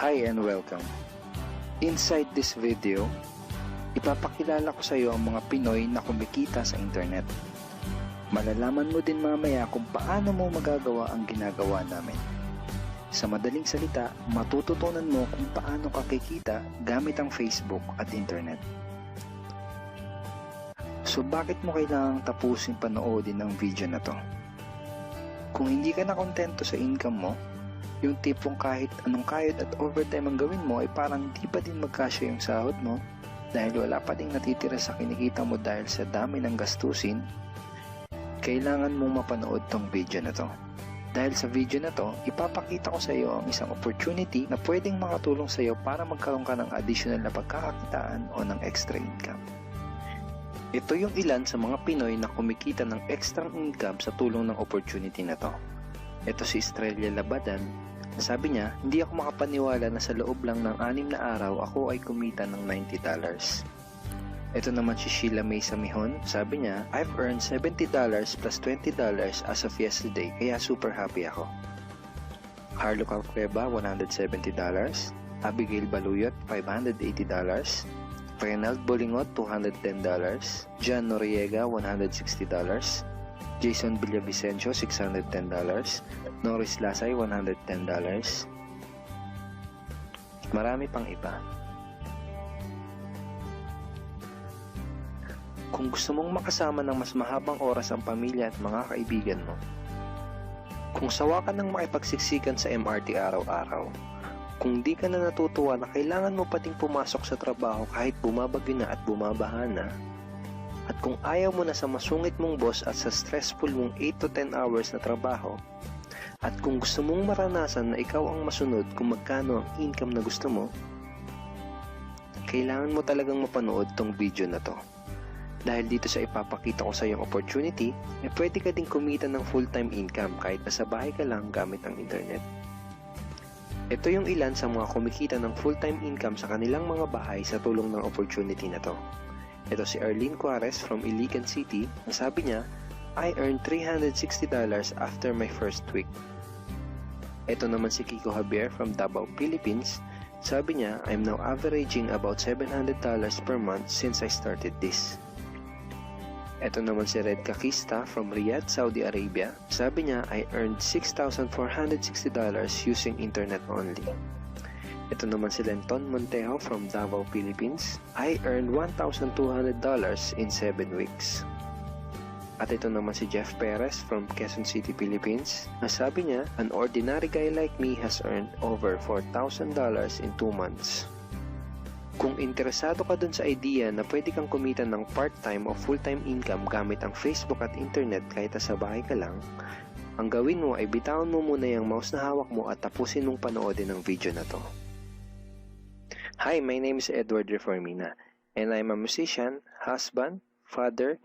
Hi and welcome. Inside this video, ipapakilala ko sa iyo ang mga Pinoy na kumikita sa internet. Malalaman mo din mamaya kung paano mo magagawa ang ginagawa namin. Sa madaling salita, matututunan mo kung paano ka kikita gamit ang Facebook at internet. So bakit mo kailangang tapusin panoodin ang video na to? Kung hindi ka na kontento sa income mo, yung tipong kahit anong kayod at overtime ang gawin mo ay parang di pa din magkasya yung sahod mo dahil wala pa ding natitira sa kinikita mo dahil sa dami ng gastusin, kailangan mong mapanood tong video na to. Dahil sa video na to, ipapakita ko sa iyo ang isang opportunity na pwedeng makatulong sa iyo para magkaroon ka ng additional na pagkakakitaan o ng extra income. Ito yung ilan sa mga Pinoy na kumikita ng extra income sa tulong ng opportunity na to. Ito si Estrella Labadan. Sabi niya, hindi ako makapaniwala na sa loob lang ng 6 na araw ako ay kumita ng $90. Ito naman si Sheila May Samihon. Sabi niya, I've earned $70 plus $20 as of yesterday kaya super happy ako. Harlo Calcueba, $170. Abigail Baluyot, $580. Reynald Bolingot, $210. John Noriega, $160. Jason Villavicencio, $610. Norris Lasay, $110. Marami pang iba. Kung gusto mong makasama ng mas mahabang oras ang pamilya at mga kaibigan mo, kung sawa ka ng makipagsiksikan sa MRT araw-araw, kung di ka na natutuwa na kailangan mo pating pumasok sa trabaho kahit bumabagyo na at bumabaha na, at kung ayaw mo na sa masungit mong boss at sa stressful mong 8 to 10 hours na trabaho, at kung gusto mong maranasan na ikaw ang masunod kung magkano ang income na gusto mo, kailangan mo talagang mapanood tong video na to. Dahil dito sa ipapakita ko sa iyong opportunity, pwede ka ding kumita ng full-time income kahit nasa bahay ka lang gamit ang internet. Ito yung ilan sa mga kumikita ng full-time income sa kanilang mga bahay sa tulong ng opportunity na to. Ito si Arlene Cuarez from Iligan City. Sabi niya, I earned $360 after my first week. Ito naman si Kiko Javier from Davao, Philippines. Sabi niya, I'm now averaging about $700 per month since I started this. Ito naman si Red Kakista from Riyadh, Saudi Arabia. Sabi niya, I earned $6,460 using internet only. Ito naman si Lenton Montejo from Davao, Philippines. I earned $1,200 in 7 weeks. At ito naman si Jeff Perez from Quezon City, Philippines. Sabi niya, an ordinary guy like me has earned over $4,000 in 2 months. Kung interesado ka dun sa idea na pwede kang kumita ng part-time o full-time income gamit ang Facebook at internet kahit sa bahay ka lang, ang gawin mo ay bitawan mo muna yung mouse na hawak mo at tapusin mong panoodin ang video na to. Hi, my name is Edward Reformina and I'm a musician, husband, father,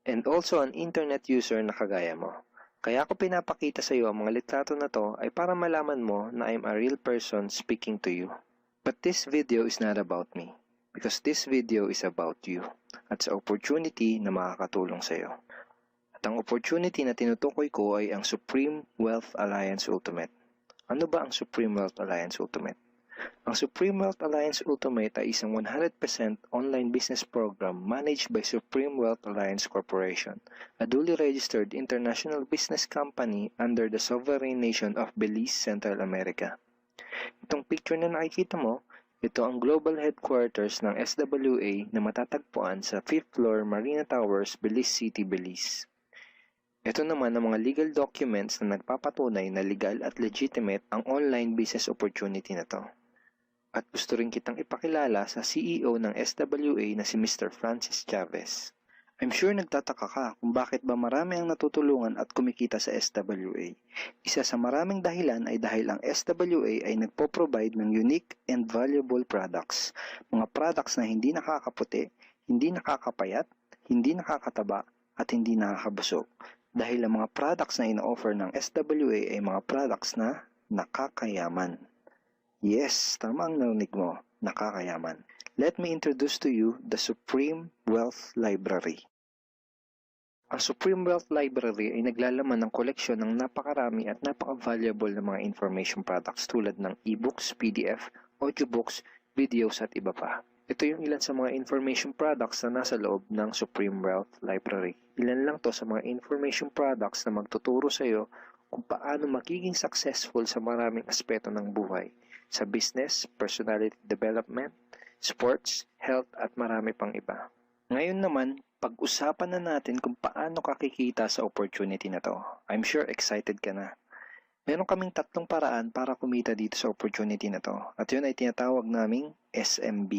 and also an internet user na kagaya mo. Kaya ako pinapakita sa iyo ang mga litrato na to ay para malaman mo na I'm a real person speaking to you. But this video is not about me because this video is about you at sa opportunity na makakatulong sa iyo. At ang opportunity na tinutukoy ko ay ang Supreme Wealth Alliance Ultimate. Ano ba ang Supreme Wealth Alliance Ultimate? Ang Supreme Wealth Alliance Ultimate ay isang 100% online business program managed by Supreme Wealth Alliance Corporation, a duly registered international business company under the sovereign nation of Belize, Central America. Itong picture na nakikita mo, ito ang global headquarters ng SWA na matatagpuan sa 5th floor Marina Towers, Belize City, Belize. Ito naman ang mga legal documents na nagpapatunay na legal at legitimate ang online business opportunity na to. At gusto rin kitang ipakilala sa CEO ng SWA na si Mr. Francis Chavez. I'm sure nagtataka ka kung bakit ba marami ang natutulungan at kumikita sa SWA. Isa sa maraming dahilan ay dahil ang SWA ay nagpo-provide ng unique and valuable products. Mga products na hindi nakakaputi, hindi nakakapayat, hindi nakakataba, at hindi nakakabusog. Dahil ang mga products na ino-offer ng SWA ay mga products na nakakayaman. Yes, tama ang narinig mo, nakakayaman. Let me introduce to you the Supreme Wealth Library. Ang Supreme Wealth Library ay naglalaman ng koleksyon ng napakarami at napaka-valuable na mga information products tulad ng e-books, PDF, audiobooks, videos at iba pa. Ito yung ilan sa mga information products na nasa loob ng Supreme Wealth Library. Ilan lang to sa mga information products na magtuturo sa iyo kung paano magiging successful sa maraming aspeto ng buhay, sa business, personality development, sports, health at marami pang iba. Ngayon naman, pag-usapan na natin kung paano ka kikita sa opportunity na to. I'm sure excited ka na. Meron kaming 3 paraan para kumita dito sa opportunity na to. At yun ay tinatawag naming SMB.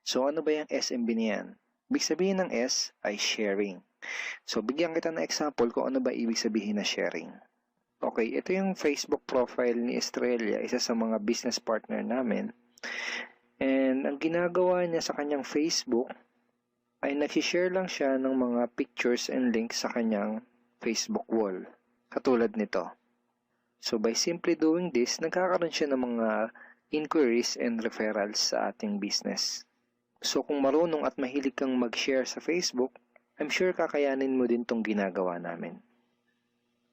So ano ba yung SMB niyan? Ibig sabihin ng S ay sharing. So bigyan kita ng example kung ano ba ibig sabihin na sharing. Okay, ito yung Facebook profile ni Estrella, isa sa mga business partner namin. And ang ginagawa niya sa kanyang Facebook ay nagsishare lang siya ng mga pictures and links sa kanyang Facebook wall. Katulad nito. So by simply doing this, nagkakaroon siya ng mga inquiries and referrals sa ating business. So kung marunong at mahilig kang mag-share sa Facebook, I'm sure kakayanin mo din tong ginagawa namin.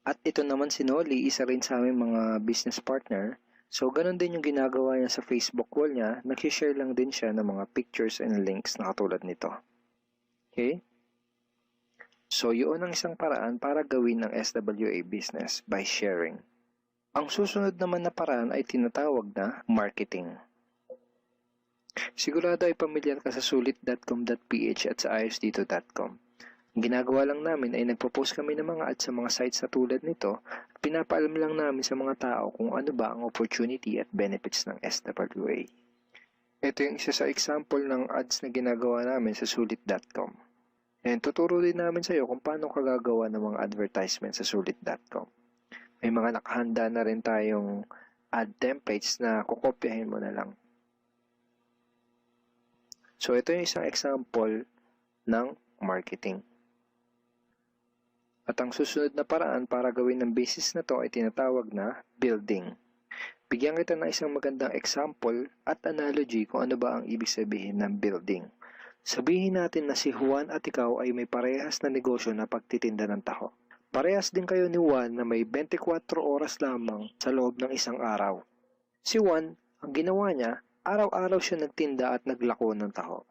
At ito naman si Nolly, isa rin sa aming mga business partner. So ganun din yung ginagawa niya sa Facebook wall niya, nag-share lang din siya ng mga pictures and links na katulad nito. Okay? So yun ang isang paraan para gawin ng SWA business by sharing. Ang susunod naman na paraan ay tinatawag na marketing. Sigurado ay pamilyar ka sa sulit.com.ph at sa ayosdito.com. Ang ginagawa lang namin ay nagpo-post kami ng mga ads sa mga sites na tulad nito at pinapaalam lang namin sa mga tao kung ano ba ang opportunity at benefits ng SWA. Ito yung isa sa example ng ads na ginagawa namin sa sulit.com. And tuturo din namin sa iyo kung paano ka gagawa ng mga advertisement sa sulit.com. May mga nakahanda na rin tayong ad templates na kukopyahin mo na lang. So, ito yung isang example ng marketing. At ang susunod na paraan para gawin ng business na to ay tinatawag na building. Bigyan kita ng isang magandang example at analogy kung ano ba ang ibig sabihin ng building. Sabihin natin na si Juan at ikaw ay may parehas na negosyo na pagtitinda ng taho. Parehas din kayo ni Juan na may 24 oras lamang sa loob ng isang araw. Si Juan, ang ginawa niya, araw-araw siya nagtinda at naglako ng taho.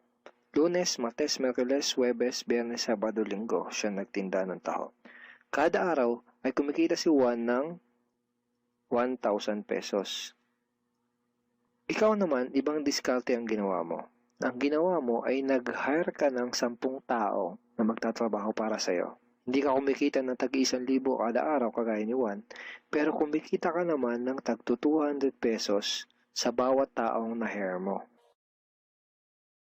Lunes, Martes, Miyerkules, Huwebes, Biyernes, Sabado, Linggo siya nagtinda ng taho. Kada araw ay kumikita si Juan ng 1,000 pesos. Ikaw naman, ibang diskarte ang ginawa mo. Ang ginawa mo ay nag-hire ka ng 10 tao na magtatrabaho para sa'yo. Hindi ka kumikita ng tag-1,000 kada araw kagaya ni Juan, pero kumikita ka naman ng tag 200 pesos sa bawat taong na-hire mo.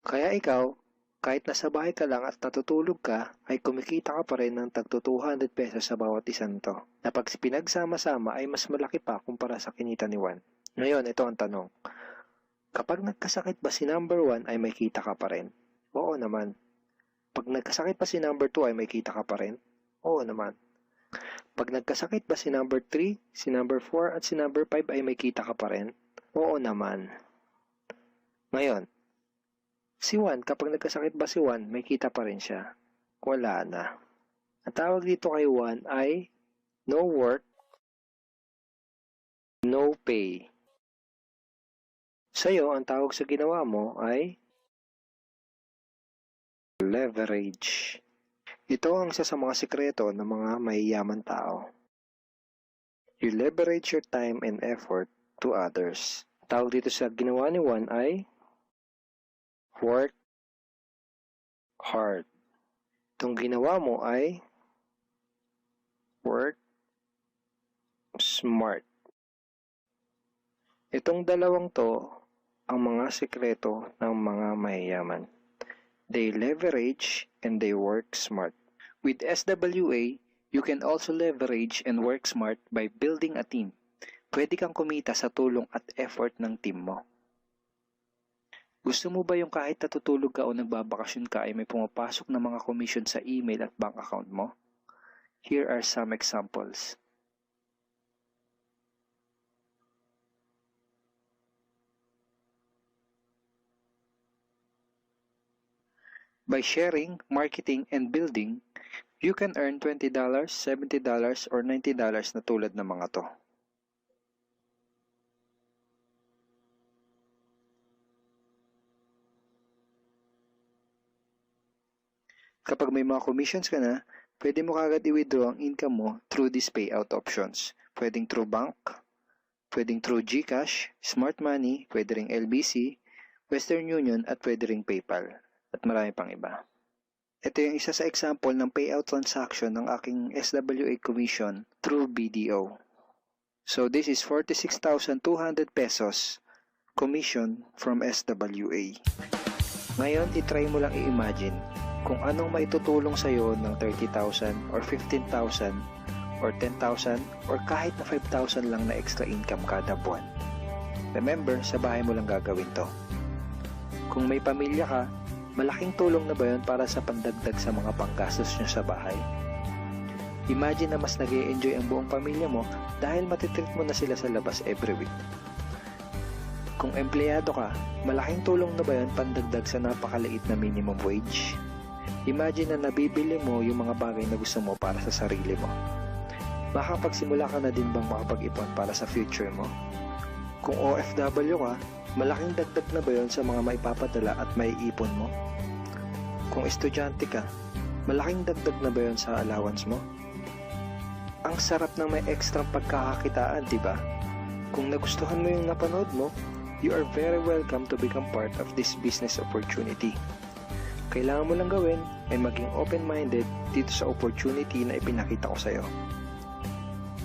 Kaya ikaw, kahit nasa bahay ka lang at natutulog ka, ay kumikita ka pa rin ng tag 200 pesos sa bawat isang to. Na pag pinagsama-sama ay mas malaki pa kumpara sa kinita ni Juan. Ngayon, ito ang tanong. Kapag nagkasakit ba si number 1 ay may kita ka pa rin? Oo naman. Pag nagkasakit pa si number 2 ay may kita ka pa rin? Oo naman. Pag nagkasakit ba si number 3, si number 4 at si number 5 ay may kita ka pa rin? Oo naman. Ngayon, si Juan, kapag nagkasakit ba si Juan, may kita pa rin siya? Wala na. Ang tawag dito kay Juan ay no work, no pay. Sa'yo, ang tawag sa ginawa mo ay leverage. Ito ang isa sa mga sikreto ng mga mayayaman tao. You leverage your time and effort to others. Tawag dito sa ginawa ni Juan ay work hard. Itong ginawa mo ay work smart. Itong dalawang to ang mga sikreto ng mga mayayaman. They leverage and they work smart. With SWA, you can also leverage and work smart by building a team. Pwede kang kumita sa tulong at effort ng team mo. Gusto mo ba yung kahit natutulog ka o nagbabakasyon ka ay may pumapasok na mga commission sa email at bank account mo? Here are some examples. By sharing, marketing, and building, You can earn $20, $70, or $90 na tulad ng mga to. Kapag may mga commissions ka na, pwede mo kagad i-withdraw ang income mo through these payout options. Pwedeng through bank, pwedeng through GCash, Smart Money, pwede ring LBC, Western Union, at pwede ring PayPal, at marami pang iba. Ito yung isa sa example ng payout transaction ng aking SWA commission through BDO. So this is 46,200 pesos commission from SWA. Ngayon, itry mo lang i-imagine kung anong maitutulong sa'yo ng 30,000 or 15,000 or 10,000 or kahit na 5,000 lang na extra income kada buwan. Remember, sa bahay mo lang gagawin to. Kung may pamilya ka, malaking tulong na ba yun para sa pandagdag sa mga panggastos nyo sa bahay? Imagine na mas nag-e-enjoy ang buong pamilya mo dahil matitreat mo na sila sa labas every week. Kung empleyado ka, malaking tulong na ba yun pandagdag sa napakaliit na minimum wage? Imagine na nabibili mo yung mga bagay na gusto mo para sa sarili mo. Makapagsimula ka na din bang makapag-ipon para sa future mo? Kung OFW ka, malaking dagdag na ba yun sa mga maipapadala at maiipon mo? Kung estudyante ka, malaking dagdag na ba yun sa allowance mo? Ang sarap ng may extra pagkakakitaan, diba? Kung nagustuhan mo yung napanood mo, you are very welcome to become part of this business opportunity. Kailangan mo lang gawin ay maging open-minded dito sa opportunity na ipinakita ko sa'yo.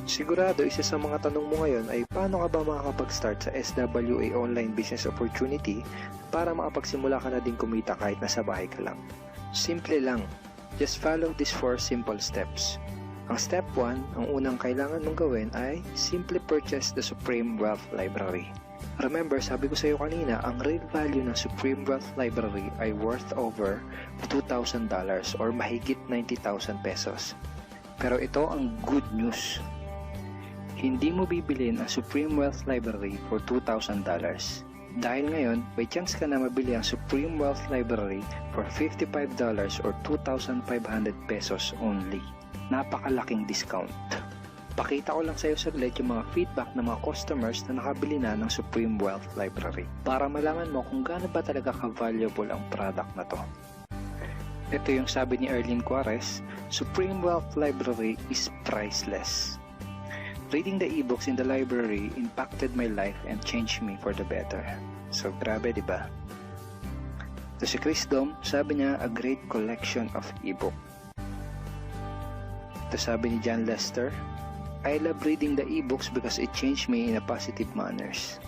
Sigurado, isa sa mga tanong mo ngayon ay paano ka ba makakapag-start sa SWA online business opportunity para makapagsimula ka na din kumita kahit nasa bahay ka lang. Simple lang. Just follow these 4 simple steps. Ang step 1, ang unang kailangan mong gawin ay simply purchase the Supreme Wealth Library. Remember, sabi ko sa iyo kanina, ang real value ng Supreme Wealth Library ay worth over $2,000 or mahigit 90,000 pesos. Pero ito ang good news. Hindi mo bibilin ang Supreme Wealth Library for $2,000. Dahil ngayon, may chance ka na mabili ang Supreme Wealth Library for $55 or 2,500 pesos only. Napakalaking discount. Pakita ko lang sa iyo saglit yung mga feedback ng mga customers na nakabili na ng Supreme Wealth Library para malaman mo kung gaano ba talaga ka-valuable ang product na to. Ito yung sabi ni Erlyn Juarez, Supreme Wealth Library is priceless. Reading the ebooks in the library impacted my life and changed me for the better. So grabe, diba? Ito si Chris Dom, sabi niya, a great collection of ebook. Ito sabi ni John Lester, I love reading the ebooks because it changed me in a positive manners.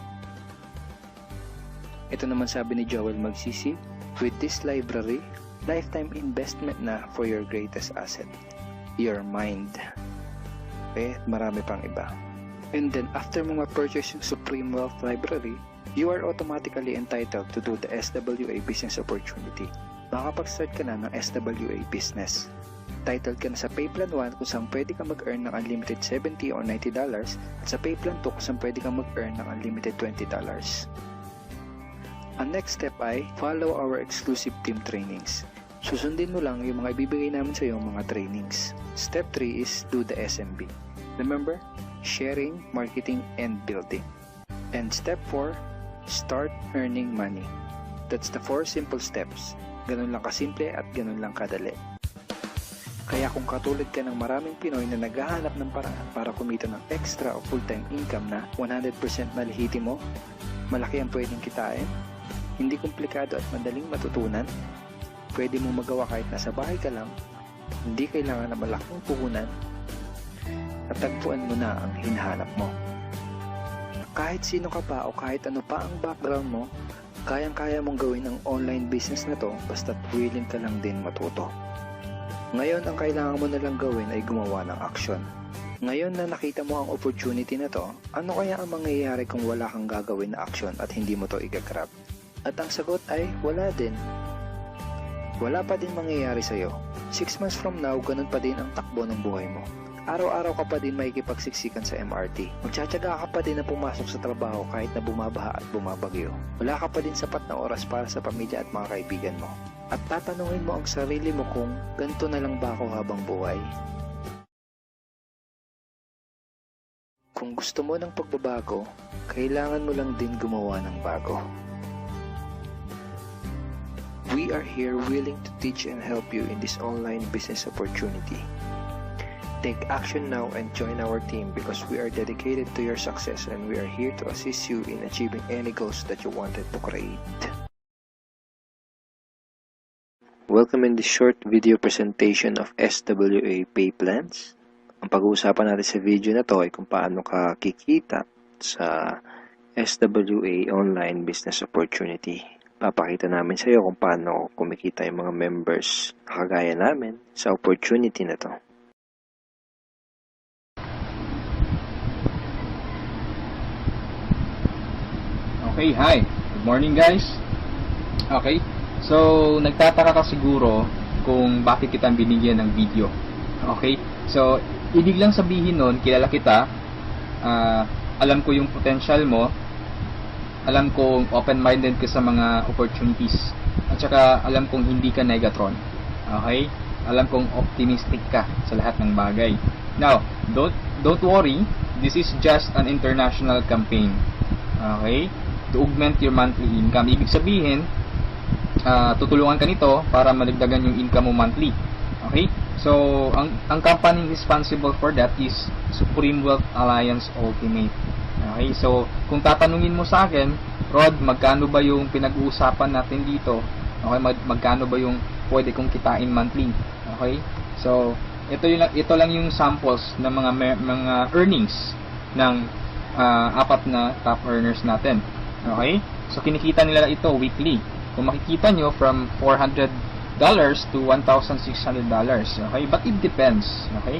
Ito naman sabi ni Joel Magsisi, with this library, lifetime investment na for your greatest asset, your mind. Marami pang iba. And then after mo ma-purchase yung Supreme Wealth Library, you are automatically entitled to do the SWA business opportunity. Makapag-start ka na ng SWA business. Titled ka na sa Payplan 1 kung saan pwede ka mag-earn ng unlimited $70 or $90 at sa Payplan 2 kung saan pwede ka mag-earn ng unlimited $20. Ang next step ay follow our exclusive team trainings. Susundin mo lang yung mga ibibigay namin sa iyo mga trainings. Step 3 is do the SMB. Remember, sharing, marketing, and building. And step 4, start earning money. That's the 4 simple steps. Ganun lang kasimple at ganun lang kadali. Kaya kung katulad ka ng maraming Pinoy na naghahanap ng paraan para kumita ng extra o full-time income na 100% na lehitimo, malaki ang pwedeng kitain, hindi komplikado at madaling matutunan, pwede mong magawa kahit nasa bahay ka lang, hindi kailangan na malaking puhunan, at tagpuan mo na ang hinahanap mo. Kahit sino ka pa o kahit ano pa ang background mo, kayang-kaya mong gawin ang online business na to basta't willing ka lang din matuto. Ngayon, ang kailangan mo na lang gawin ay gumawa ng aksyon. Ngayon na nakita mo ang opportunity na to, ano kaya ang mangyayari kung wala kang gagawin na aksyon at hindi mo to igagrab? At ang sagot ay wala din. Wala pa din mangyayari sa'yo. 6 months from now, ganun pa din ang takbo ng buhay mo. Araw-araw ka pa din makikipagsiksikan sa MRT. Magtsatsaga ka pa din na pumasok sa trabaho kahit na bumabaha at bumabagyo. Wala ka pa din sapat na oras para sa pamilya at mga kaibigan mo. At tatanungin mo ang sarili mo kung ganito na lang ba ako habang buhay? Kung gusto mo ng pagbabago, kailangan mo lang din gumawa ng bago. We are here willing to teach and help you in this online business opportunity. Take action now and join our team because we are dedicated to your success and we are here to assist you in achieving any goals that you wanted to create. Welcome in this short video presentation of SWA Pay Plans. Ang pag-uusapan natin sa video na to ay kung paano ka kikita sa SWA Online Business Opportunity. Papakita namin sa iyo kung paano kumikita yung mga members na kagaya namin sa opportunity na to. Okay, hi. Good morning guys. Okay, so nagtataka ka siguro kung bakit kita binigyan ng video. Okay, so ibig lang sabihin nun, kilala kita, alam ko yung potential mo, alam kong open-minded ka sa mga opportunities, at saka alam kong hindi ka negatron. Okay, alam kong optimistic ka sa lahat ng bagay. Now, don't worry, this is just an international campaign. Okay, to augment your monthly income. Ibig sabihin, tutulungan ka nito para madagdagan yung income mo monthly. Okay? So, ang company responsible for that is Supreme Wealth Alliance Ultimate. Okay? So, kung tatanungin mo sa akin, Rod, magkano ba yung pinag-uusapan natin dito? Okay? Magkano ba yung pwede kong kitain monthly? Okay? So, ito lang yung samples ng mga earnings ng apat na top earners natin. Okay? So, kinikita nila ito weekly. Kung makikita nyo, from $400 to $1,600. Okay? But it depends. Okay?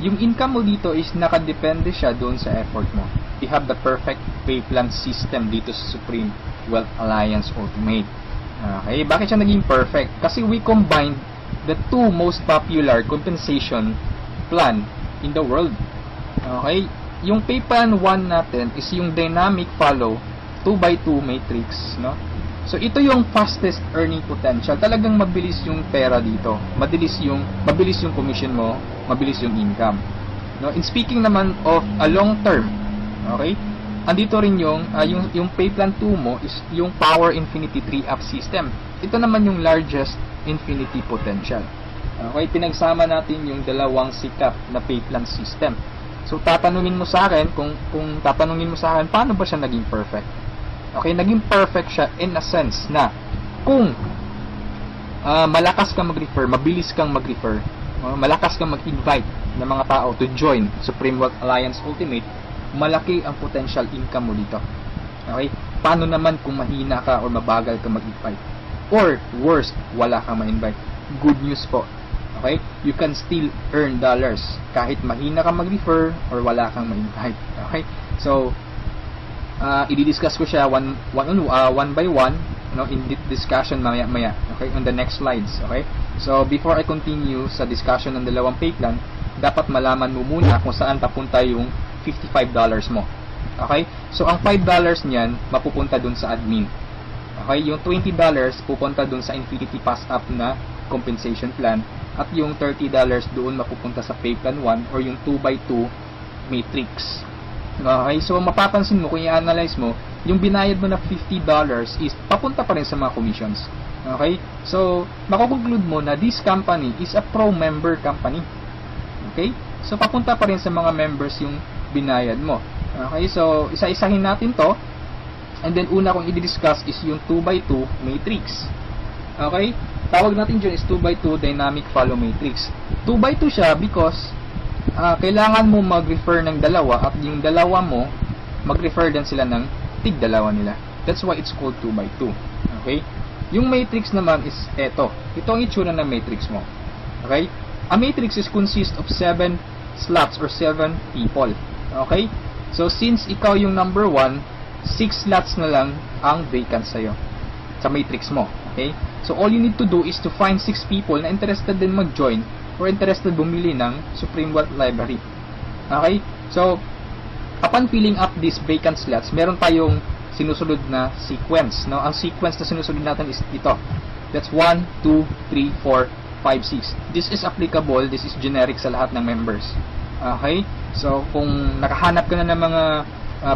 Yung income mo dito is nakadepende siya doon sa effort mo. We have the perfect pay plan system dito sa Supreme Wealth Alliance Ultimate. Okay? Bakit siya naging perfect? Kasi we combined the two most popular compensation plan in the world. Okay? Yung pay plan 1 natin is yung dynamic follow 2x2 matrix, no? So ito yung fastest earning potential. Talagang mabilis yung pera dito. Mabilis yung commission mo, mabilis yung income. No, in speaking naman of a long term, okay? Andito rin yung pay plan 2 mo is yung Power Infinity 3-up system. Ito naman yung largest infinity potential. Okay, pinagsama natin yung dalawang sikat na pay plan system. So tatanungin mo sa akin kung tatanungin mo sa akin paano ba siya naging perfect? Okay, naging perfect siya in a sense na kung malakas kang mag-refer, mabilis kang mag-refer, malakas kang mag-invite ng mga tao to join Supreme Wealth Alliance Ultimate, malaki ang potential income mo dito. Okay? Paano naman kung mahina ka or mabagal ka mag-invite? Or worst, wala kang ma-invite? Good news po. Okay? You can still earn dollars kahit mahina ka mag-refer or wala kang ma-invite. Okay? So, i-discuss ko siya one by one, no, in discussion maya. Okay, on the next slides. Okay, so before I continue sa discussion ng dalawang pay plan, dapat malaman mo muna kung saan papunta yung $55 mo. Okay, so ang $5 niyan mapupunta dun sa admin. Okay, yung $20 pupunta dun sa Infinity Pass Up na compensation plan, at yung $30 doon mapupunta sa pay plan 1 or yung 2x2 matrix. Okay, so mapapansin mo kung i-analyze mo, yung binayad mo na $50 is papunta pa rin sa mga commissions. Okay, so makukonclude mo na this company is a pro-member company. Okay, so papunta pa rin sa mga members yung binayad mo. Okay, so isa-isahin natin to, and then una kong i-discuss is yung 2x2 matrix. Okay, tawag natin dyan is 2x2 dynamic follow matrix. 2x2 siya because kailangan mo mag-refer ng dalawa at yung dalawa mo mag-refer din sila ng tig-dalawa nila. That's why it's called 2x2. Okay? Yung matrix naman is ito. Ito ang itsura ng matrix mo. Okay? A matrix is consist of 7 slots or 7 people. Okay? So since ikaw yung number 1, 6 slots na lang ang vacant sa'yo sa matrix mo. Okay? So all you need to do is to find 6 people na interested din mag-join or interested bumili ng Supreme Wealth Library. Okay? So, upon filling up these vacant slots, meron tayong sinusunod na sequence. No? Ang sequence na sinusunod natin is ito. That's 1, 2, 3, 4, 5, 6. This is applicable, this is generic sa lahat ng members. Okay? So, kung nakahanap ka na ng mga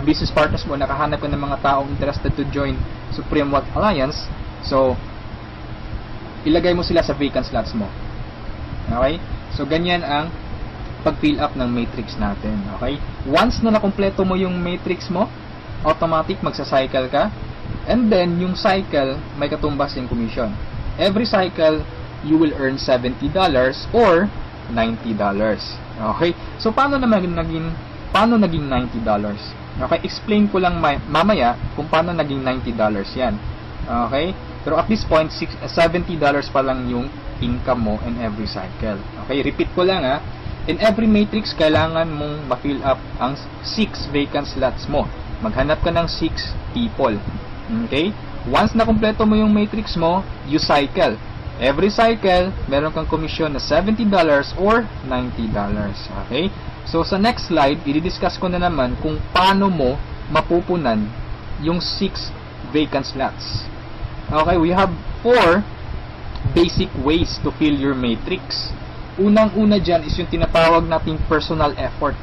business partners mo, nakahanap ka ng mga taong interested to join Supreme Wealth Alliance, so, ilagay mo sila sa vacant slots mo. Okay? So, ganyan ang pag-fill up ng matrix natin. Okay? Once na nakompleto mo yung matrix mo, automatic magsa-cycle ka. And then, yung cycle, may katumbas yung commission. Every cycle, you will earn $70 or $90. Okay? So, paano naging $90? Okay? Explain ko lang mamaya kung paano naging $90 yan. Okay? Pero at this point, $70 pa lang yung income mo in every cycle. Okay? Repeat ko lang ha. In every matrix, kailangan mong ma-fill up ang 6 vacant slots mo. Maghanap ka ng 6 people. Okay? Once na kumpleto mo yung matrix mo, you cycle. Every cycle, meron kang commission na $70 or $90. Okay? So, sa next slide, i-discuss ko na naman kung paano mo mapupunan yung 6 vacant slots. Okay? We have 4 basic ways to fill your matrix. Unang-una dyan is yung tinatawag nating personal effort.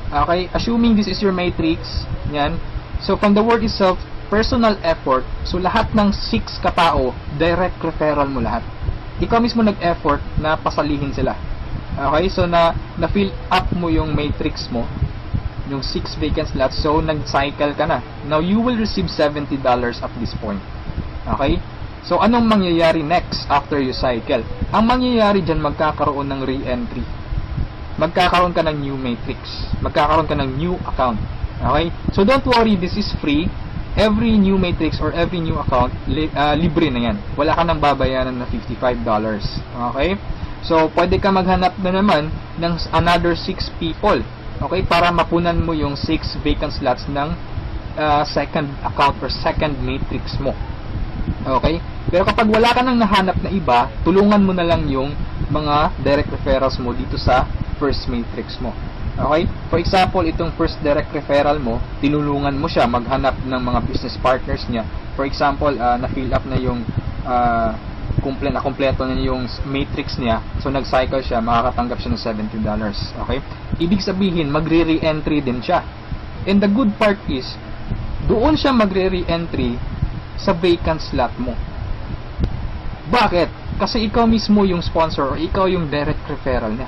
Okay? Assuming this is your matrix, yan. So, from the word itself, personal effort, so lahat ng 6 katao, direct referral mo lahat. Ikaw mismo nag-effort na pasalihin sila. Okay? So, na-fill up mo yung matrix mo, yung 6 vacant slots, so nag-cycle ka na. Now, you will receive $70 at this point. Okay? So, anong mangyayari next after you cycle? Ang mangyayari dyan, magkakaroon ng re-entry. Magkakaroon ka ng new matrix. Magkakaroon ka ng new account. Okay? So, don't worry, this is free. Every new matrix or every new account, libre na yan. Wala ka nang babayaran na $55. Okay? So, pwede ka maghanap na naman ng another 6 people. Okay? Para mapunan mo yung 6 vacant slots ng second account or second matrix mo. Okay? Pero kapag wala ka nang nahanap na iba, tulungan mo na lang yung mga direct referrals mo dito sa first matrix mo. Okay? For example, itong first direct referral mo, tinulungan mo siya maghanap ng mga business partners niya. For example, na-fill up na yung kompleto na yung matrix niya. So, nag-cycle siya, makakatanggap siya ng $70. Okay? Ibig sabihin, magre-re-entry din siya. And the good part is, doon siya magre-re-entry sa vacant slot mo. Bakit? Kasi ikaw mismo yung sponsor or ikaw yung direct referral niya.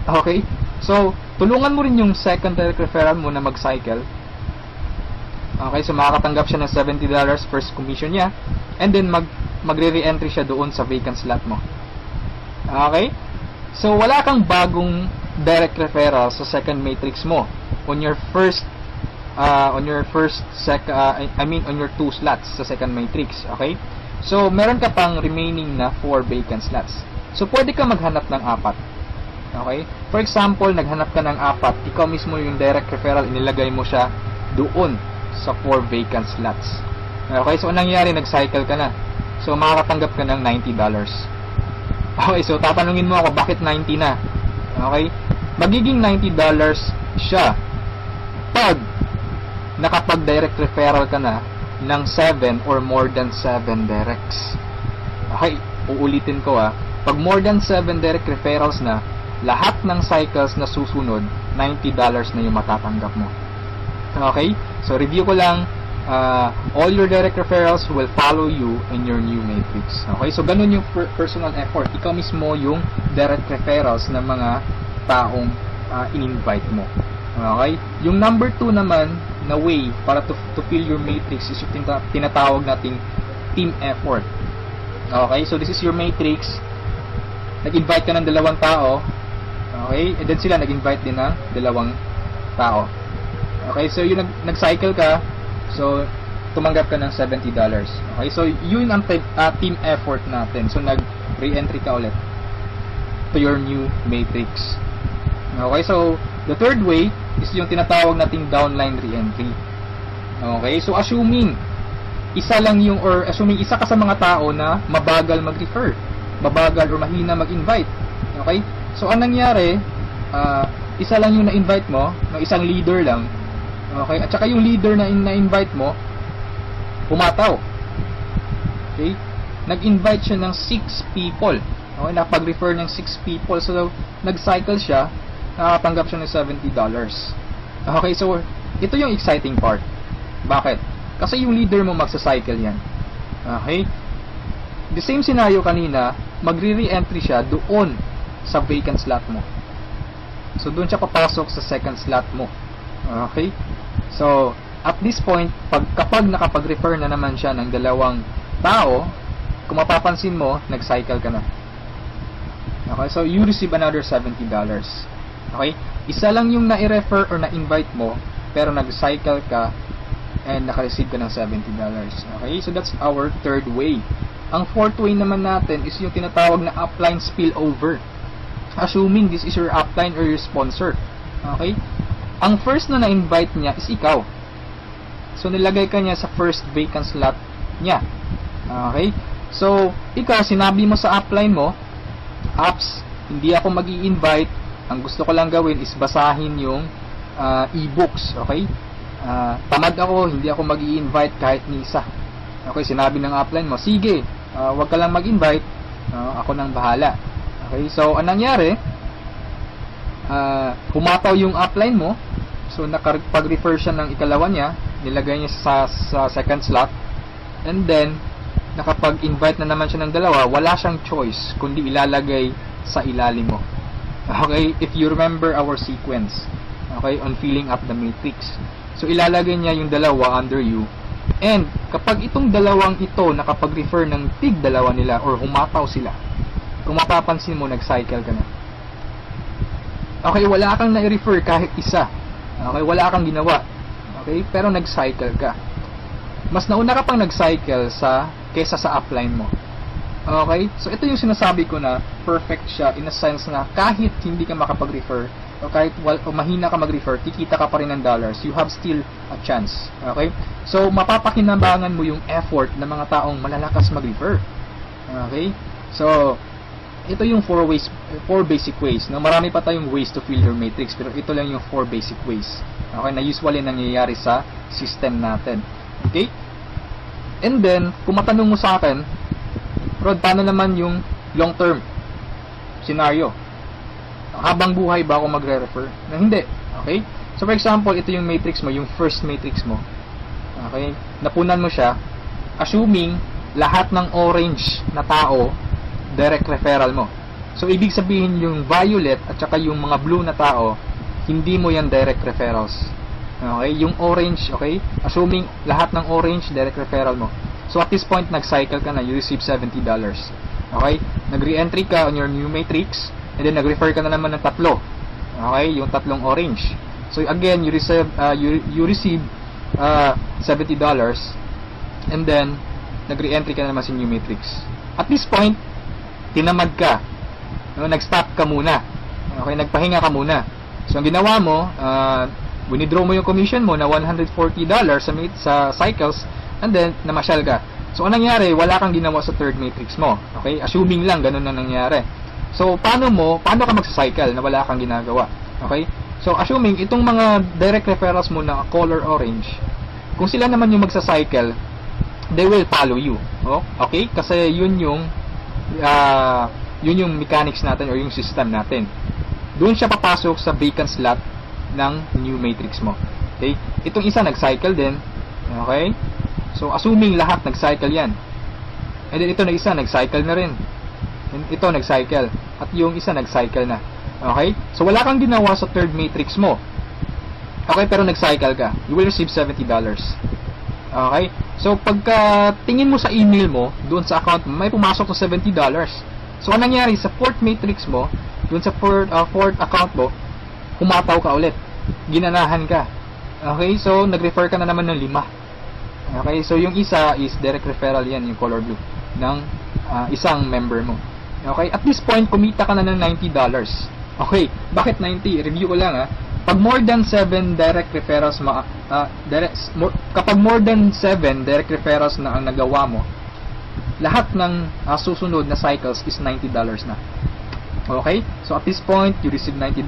Okay? So, tulungan mo rin yung second direct referral mo na mag-cycle. Okay? So, makakatanggap siya ng $70 first commission niya. And then, magre-re-entry siya doon sa vacant slot mo. Okay? So, wala kang bagong direct referral sa second matrix mo. On your on your 2 slots sa second matrix. Okay? So, meron ka pang remaining na 4 vacant slots. So, pwede ka maghanap ng 4. Okay? For example, naghanap ka ng 4, ikaw mismo yung direct referral, inilagay mo siya doon sa 4 vacant slots. Okay? So, anong nangyari? Nag-cycle ka na. So, makakatanggap ka ng $90. Okay? So, tatanungin mo ako, bakit 90 na? Okay? Magiging $90 siya pag nakapag-direct referral ka na ng 7 or more than 7 directs. Okay, uulitin ko pag more than 7 direct referrals na, lahat ng cycles na susunod, $90 na yung matatanggap mo. Okay, so review ko lang, all your direct referrals will follow you in your new matrix. Okay, so ganun yung personal effort. Ikaw mismo yung direct referrals ng mga taong in-invite mo. Okay, yung number 2 naman na way para to fill your matrix is yung tinatawag nating team effort. Okay, so this is your matrix. Nag-invite ka ng 2 tao. Okay, and then sila nag-invite din ng 2 tao. Okay, so yung nag-cycle ka, so tumanggap ka ng $70. Okay, so yun ang team effort natin. So nag-re-entry ka ulit to your new matrix. Okay, so the third way is yung tinatawag nating downline re-entry. Okay, so assuming isa ka sa mga tao na mabagal mag-refer, mabagal or mahina mag-invite. Okay, so anong nangyari, isa lang yung na-invite mo, ng isang leader lang. Okay, at saka yung leader na na-invite mo pumataw. Okay, nag-invite siya ng 6 people. Okay, nakapag-refer ng 6 people. So, nag-cycle siya, nakatanggap siya ng $70. Okay, so, ito yung exciting part. Bakit? Kasi yung leader mo magsa-cycle yan. Okay? The same scenario kanina, magre-re-entry siya doon sa vacant slot mo. So, doon siya papasok sa second slot mo. Okay? So, at this point, kapag nakapag-refer na naman siya ng dalawang tao, kung mapapansin mo, nag-cycle ka na. Okay? So, you receive another $70. Okay? Isa lang yung na-refer or na-invite mo, pero nag-cycle ka and naka-receive ka ng $70. Okay? So, that's our third way. Ang fourth way naman natin is yung tinatawag na upline spillover. Assuming this is your upline or your sponsor. Okay? Ang first na na-invite niya is ikaw. So, nilagay ka niya sa first vacant slot niya. Okay? So, ikaw, sinabi mo sa upline mo, apps, hindi ako mag-i-invite. Ang gusto ko lang gawin is basahin yung e-books. Okay? Tamad ako, hindi ako mag-i-invite kahit ni isa. Okay, sinabi ng upline mo, sige, wag ka lang mag-invite, ako nang bahala. Okay, so anong nangyari? Humataw yung upline mo, so nakapag-refer siya ng ikalawa niya, nilagay niya sa second slot, and then nakapag-invite na naman siya ng dalawa, wala siyang choice kundi ilalagay sa ilalim mo. Okay, if you remember our sequence, okay, on filling up the matrix. So ilalagay niya yung dalawa under you. And kapag itong dalawang ito nakapag-refer ng tig dalawa nila or humataw sila, kung mapapansin mo, nag-cycle ka na. Okay, wala kang na-refer kahit isa. Okay, wala kang ginawa. Okay, pero nag-cycle ka. Mas nauna ka pang nag-cycle kesa sa upline mo. Okay, so ito yung sinasabi ko na perfect siya in a sense na kahit hindi ka makapag-refer o kahit mahina ka mag-refer, kikita ka pa rin ng dollars. You have still a chance. Okay? So, mapapakinabangan mo yung effort ng mga taong malalakas mag-refer. Okay? So, ito yung 4 basic ways. No? Marami pa tayong ways to fill your matrix, pero ito lang yung 4 basic ways. Okay? Na usually nangyayari sa system natin. Okay? And then, kung matanong mo sa akin, Rod, paano naman yung long-term scenario? Habang buhay ba ako magre-refer? Na hindi. Okay? So, for example, ito yung matrix mo, yung first matrix mo. Okay? Napunan mo siya, assuming lahat ng orange na tao, direct referral mo. So, ibig sabihin yung violet at saka yung mga blue na tao, hindi mo yan direct referrals. Okay? Yung orange, okay? Assuming lahat ng orange, direct referral mo. So, at this point, nag-cycle ka na, you receive $70. Okay? Nag-re-entry ka on your new matrix, and then nag-refer ka na naman ng tatlo. Okay? Yung tatlong orange. So, again, you receive $70, and then, nag-re-entry ka na naman sa new matrix. At this point, tinamad ka. Nag-stop ka muna. Okay? Nagpahinga ka muna. So, ang ginawa mo, winidraw mo yung commission mo na $140 sa cycles, and then, namasyal ka. So, anong nangyari? Wala kang ginawa sa third matrix mo. Okay? Assuming lang, ganun na nangyari. So, paano ka magsa-cycle na wala kang ginagawa? Okay? So, assuming, itong mga direct referrals mo na color orange, kung sila naman yung magsa-cycle, they will follow you. Okay? Kasi yun yung mechanics natin or yung system natin. Doon siya papasok sa vacant slot ng new matrix mo. Okay? Itong isa nag-cycle din. Okay? So, assuming lahat nag-cycle yan. And then ito na isa, nag-cycle na rin. And ito, nag-cycle. At yung isa, nag-cycle na. Okay? So, wala kang ginawa sa third matrix mo. Okay? Pero nag-cycle ka. You will receive $70. Okay? So, pagka tingin mo sa email mo, doon sa account mo, may pumasok na $70. So, anong nangyari? Sa fourth matrix mo, doon sa fourth account mo, humataw ka ulit. Ginanahan ka. Okay? So, nag-refer ka na naman ng 5. Okay, so yung isa is direct referral yan, yung color blue, ng isang member mo. Okay, at this point, kumita ka na ng $90. Okay, bakit 90? Review ko lang ha. Pag more than 7 direct referrals, kapag more than 7 direct referrals na ang nagawa mo, lahat ng susunod na cycles is $90 na. Okay, so at this point, you receive $90,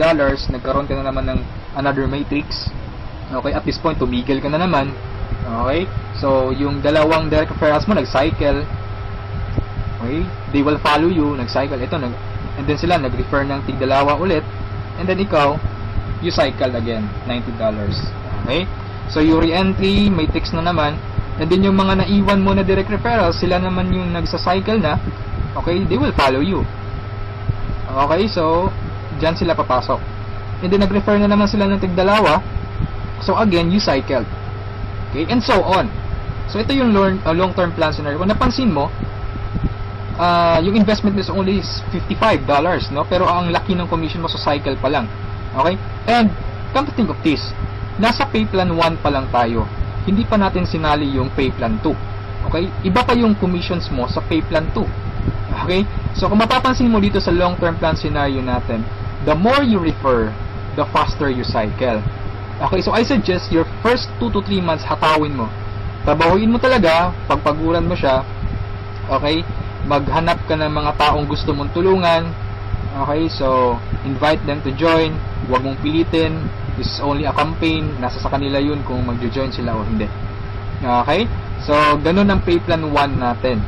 nagkaroon ka na naman ng another matrix. Okay, at this point, tumigil ka na naman. Okay? So, yung dalawang direct referrals mo, nag-cycle. Okay? They will follow you, nag-cycle. Ito, and then sila, nag-refer ng tig-dalawa ulit. And then ikaw, you cycle again, $90. Okay? So, yung re-entry, may text na naman. And then yung mga naiwan mo na direct referrals, sila naman yung nagsa-cycle na. Okay? They will follow you. Okay? So, dyan sila papasok. And then, nag-refer na naman sila ng tig-dalawa. So, again, you cycled. Okay? And so on. So, ito yung long-term plan scenario. Kung napansin mo, yung investment is only $55, no? Pero ang laki ng commission mo sa cycle pa lang. Okay? And, come to think of this, nasa pay plan 1 pa lang tayo. Hindi pa natin sinali yung pay plan 2. Okay? Iba pa yung commissions mo sa pay plan 2. Okay? So, kung mapapansin mo dito sa long-term plan scenario natin, the more you refer, the faster you cycle. Okay? So, I suggest your first 2 to 3 months, hatawin mo. Trabahuin mo talaga, pagpaguran mo siya. Okay? Maghanap ka ng mga taong gusto mong tulungan. Okay? So, invite them to join. Huwag mong pilitin. This is only a campaign. Nasa sa kanila yun kung mag-join sila o hindi. Okay? So, ganun ang pay plan 1 natin.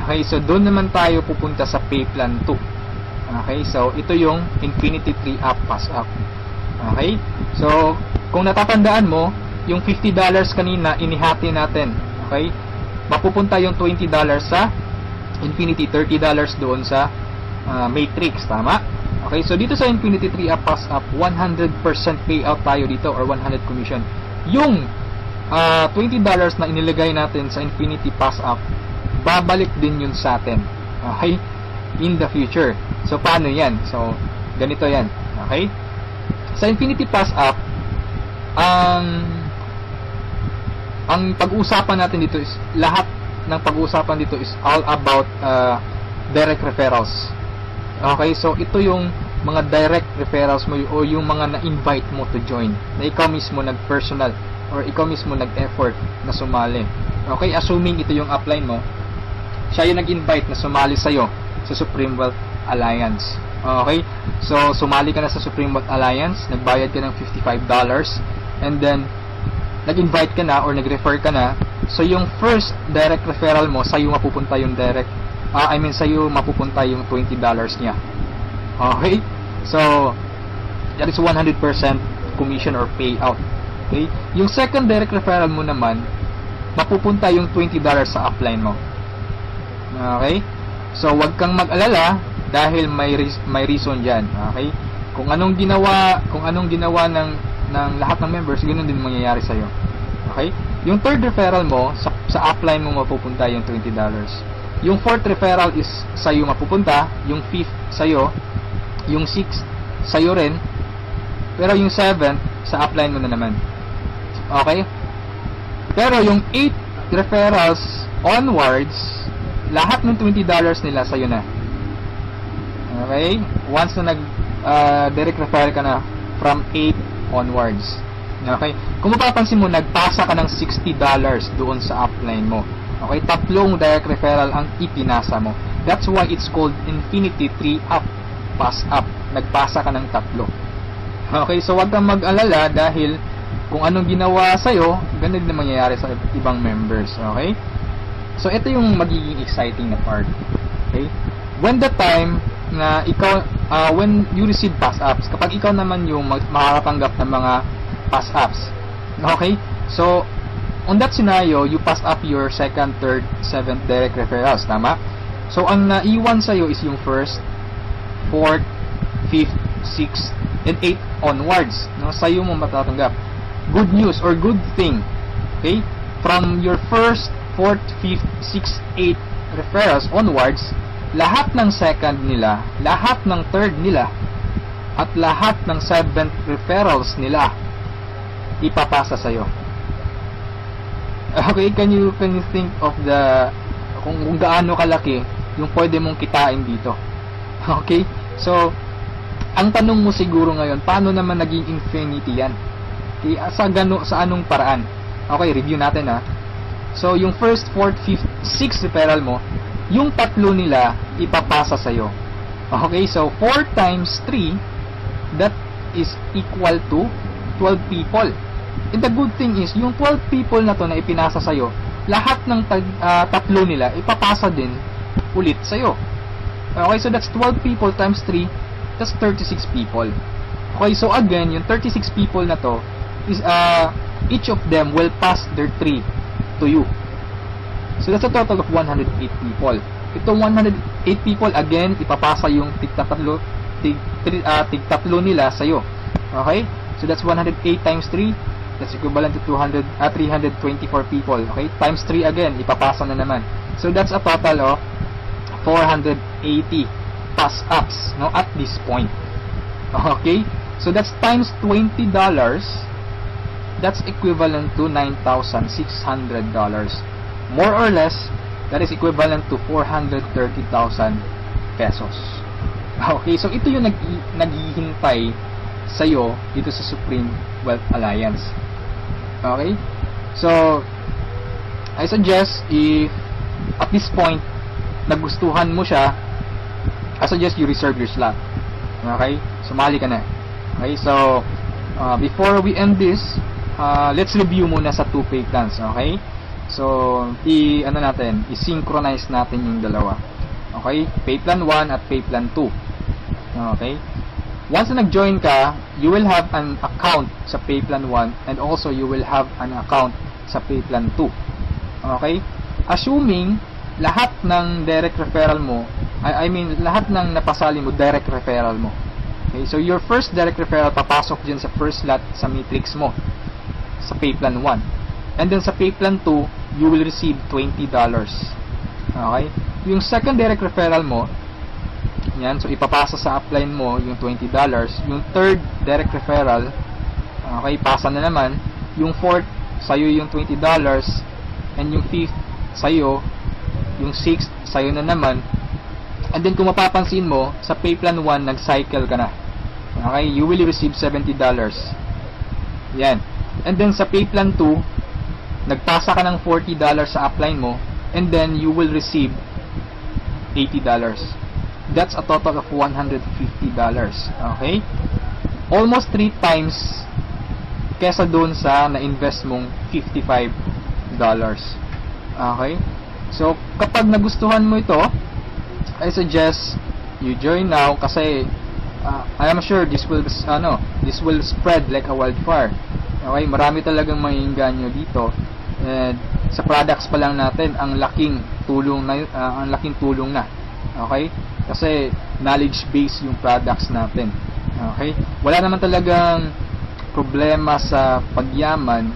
Okay? So, doon naman tayo pupunta sa pay plan 2. Okay? So, ito yung Infinity 3 Up, Pass Up. Okay? So, kung natatandaan mo, yung $50 kanina, inihati natin. Okay? Mapupunta yung $20 sa Infinity, $30 doon sa Matrix. Tama? Okay, so dito sa Infinity 3 Up, Pass Up, 100% payout tayo dito or 100 commission. Yung $20 na inilagay natin sa Infinity Pass Up, babalik din yun sa atin. Okay? In the future. So, paano yan? So, ganito yan. Okay? Sa Infinity Pass Up, ang pag-uusapan natin dito is, lahat ng pag-uusapan dito is all about direct referrals. Okay, so ito yung mga direct referrals mo o yung mga na-invite mo to join, na ikaw mismo nag-personal or ikaw mismo nag-effort na sumali. Okay, assuming ito yung upline mo, siya yung nag-invite na sumali sa'yo sa Supreme Wealth Alliance. Okay, so sumali ka na sa Supreme Wealth Alliance, nagbayad ka ng $55, and then nag-invite ka na or nag-refer ka na, so yung first direct referral mo, sa'yo mapupunta yung direct sa'yo mapupunta yung $20 niya. Okay? So, that is 100% commission or payout. Okay? Yung second direct referral mo naman, mapupunta yung $20 sa upline mo. Okay? So, wag kang mag-alala dahil may reason dyan. Okay? Kung anong ginawa ng lahat ng members, ganoon din mangyayari sa'yo. Okay? Yung third referral mo, sa upline mo mapupunta yung $20. Yung fourth referral is sa'yo mapupunta, yung fifth sa'yo, yung sixth sa'yo rin, pero yung seventh sa upline mo na naman. Okay? Pero yung 8 referrals onwards, lahat ng $20 nila sa'yo na. Okay? Once na direct referral ka na from 8 onwards. Okay? Kung mapapansin mo, nagpasa ka ng $60 doon sa upline mo. Okay, 3 direct referral ang ipinasa mo. That's why it's called Infinity 3 Up, Pass Up. Nagpasa ka ng 3. Okay, so wag kang mag-alala dahil kung anong ginawa sa'yo, ganun din mangyayari sa ibang members. Okay? So, ito yung magiging exciting na part. Okay? When the time na ikaw, when you receive pass ups, kapag ikaw naman yung makakatanggap ng mga pass ups. Okay? So, on that scenario, you pass up your second, third, seventh direct referrals. Tama? So, ang naiwan sa'yo is yung first, fourth, fifth, sixth, and 8 onwards. No? Sa'yo mo matatanggap. Good news or good thing. Okay? From your first, fourth, fifth, sixth, 8 referrals onwards, lahat ng second nila, lahat ng third nila, at lahat ng seventh referrals nila, ipapasa sa'yo. Okay, can you think of kung gaano kalaki yung pwede mong kitain dito? Okay? So, ang tanong mo siguro ngayon, paano naman naging infinity yan? Okay, sa anong paraan? Okay, review natin ha. So, yung first, fourth, fifth, sixth referral mo, yung 3 nila ipapasa sa'yo. Okay, so 4 times 3, that is equal to 12 people. And the good thing is, yung 12 people na to na ipinasa sa'yo, lahat ng 3 nila ipapasa din ulit sa'yo. Okay, so that's 12 people times 3, that's 36 people. Okay, so again, yung 36 people na to is each of them will pass their 3 to you. So that's a total of 108 people. Itong 108 people, again, ipapasa yung tig-tatlo nila sa'yo. Okay? So that's 108 times 3. That's equivalent to 324 people. Okay? Times 3 again, ipapasa na naman. So that's a total of 480 pass-ups, no, at this point. Okay? So that's times $20. That's equivalent to $9,600. More or less, that is equivalent to 430,000 pesos. Okay, so ito yung naghihintay sa'yo dito sa Supreme Wealth Alliance. Okay? So, I suggest if at this point nagustuhan mo siya, I suggest you reserve your slot. Okay? Sumali ka na. Okay? So, before we end this, let's review muna sa 2 pay plans. Okay? So, i-synchronize natin yung dalawa. Okay? Pay plan 1 at pay plan 2. Okay? Once na nag-join ka, you will have an account sa pay plan 1 and also you will have an account sa pay plan 2. Okay? Assuming lahat ng direct referral mo, lahat ng napasali mo, direct referral mo. Okay? So, your first direct referral papasok dyan sa first lot sa matrix mo sa pay plan 1. And then sa pay plan 2, you will receive $20. Okay? Yung second direct referral mo, yan, so ipapasa sa upline mo yung $20. Yung third direct referral, okay, pasa na naman. Yung fourth, sa'yo yung $20. And yung fifth, sa'yo. Yung sixth, sa'yo na naman. And then kung mapapansin mo, sa pay plan 1, nag-cycle ka na. Okay, you will receive $70. Yan. And then sa pay plan 2, nagpasa ka ng $40 sa upline mo. And then you will receive $80. That's a total of $150. Okay? Almost 3 times kesa doon sa na-invest mong $55. Okay? So, kapag nagustuhan mo ito, I suggest you join now kasi I am sure this will spread like a wildfire. Okay? Marami talagang maiinganyo dito. And sa products pa lang natin, ang laking tulong na. Okay? Kasi knowledge base yung products natin. Okay? Wala naman talagang problema sa pagyaman.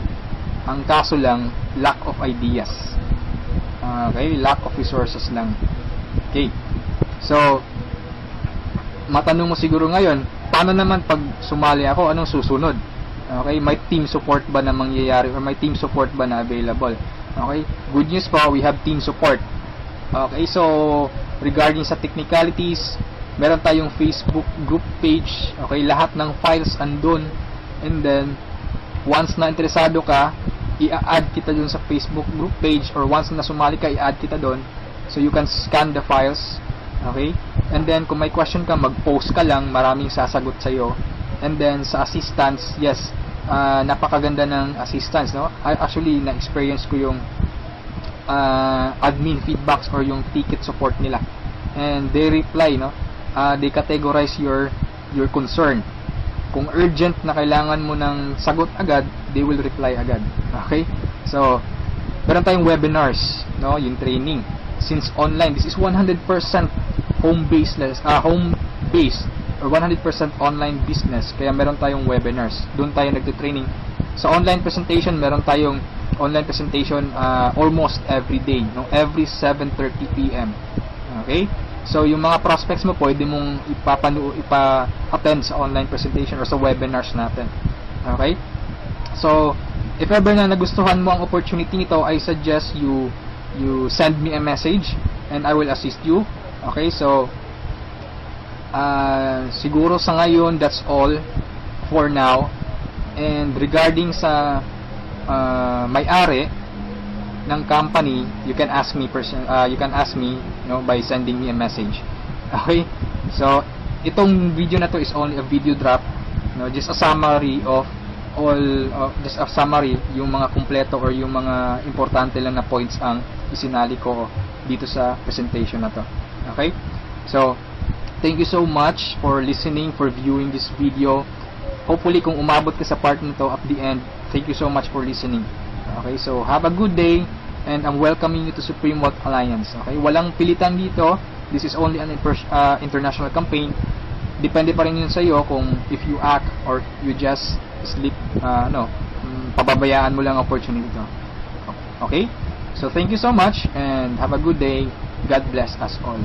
Ang kaso lang, lack of ideas. Okay? Lack of resources lang. Okay? So, matanong mo siguro ngayon, paano naman pag sumali ako, anong susunod? Okay? May team support ba na mangyayari or may team support ba na available? Okay? Good news po, we have team support. Okay? So, regarding sa technicalities, meron tayong Facebook group page. Okay, lahat ng files andun. And then, once na interesado ka, i-add kita dun sa Facebook group page, or once na sumali ka, i-add kita dun. So, you can scan the files. Okay? And then, kung may question ka, mag-post ka lang, maraming sasagot sa'yo. And then, sa assistance, yes, napakaganda ng assistance, no? Actually, na-experience ko yung admin feedbacks or yung ticket support nila, and they reply, no, they categorize your concern. Kung urgent na kailangan mo ng sagot agad, they will reply agad. Okay, so meron tayong webinars, no, yung training, since online, this is 100% home-based or 100% online business, kaya meron tayong webinars, doon tayo nagte-training. Sa online presentation, meron tayong online presentation almost every day, no? Every 7:30 PM. Okay? So, yung mga prospects mo, pwede mong ipa-attend sa online presentation or sa webinars natin. Okay? So, if ever na nagustuhan mo ang opportunity nito, I suggest you send me a message and I will assist you. Okay? So, siguro sa ngayon, that's all for now. And regarding sa may-ari ng company, you can ask me by sending me a message. Okay? So, itong video na to is only a video drop, no, just a summary of yung mga kumpleto or yung mga importante lang na points ang isinali ko dito sa presentation na to. Okay? So, thank you so much for listening, for viewing this video. Hopefully, kung umabot ka sa part nito at the end, thank you so much for listening. Okay, so have a good day, and I'm welcoming you to Supreme Wealth Alliance. Okay, walang pilitan dito. This is only an international campaign. Depende pa rin yun sa iyo kung if you act or you just sleep, pababayaan mo lang ang opportunity to. Okay, so thank you so much, and have a good day. God bless us all.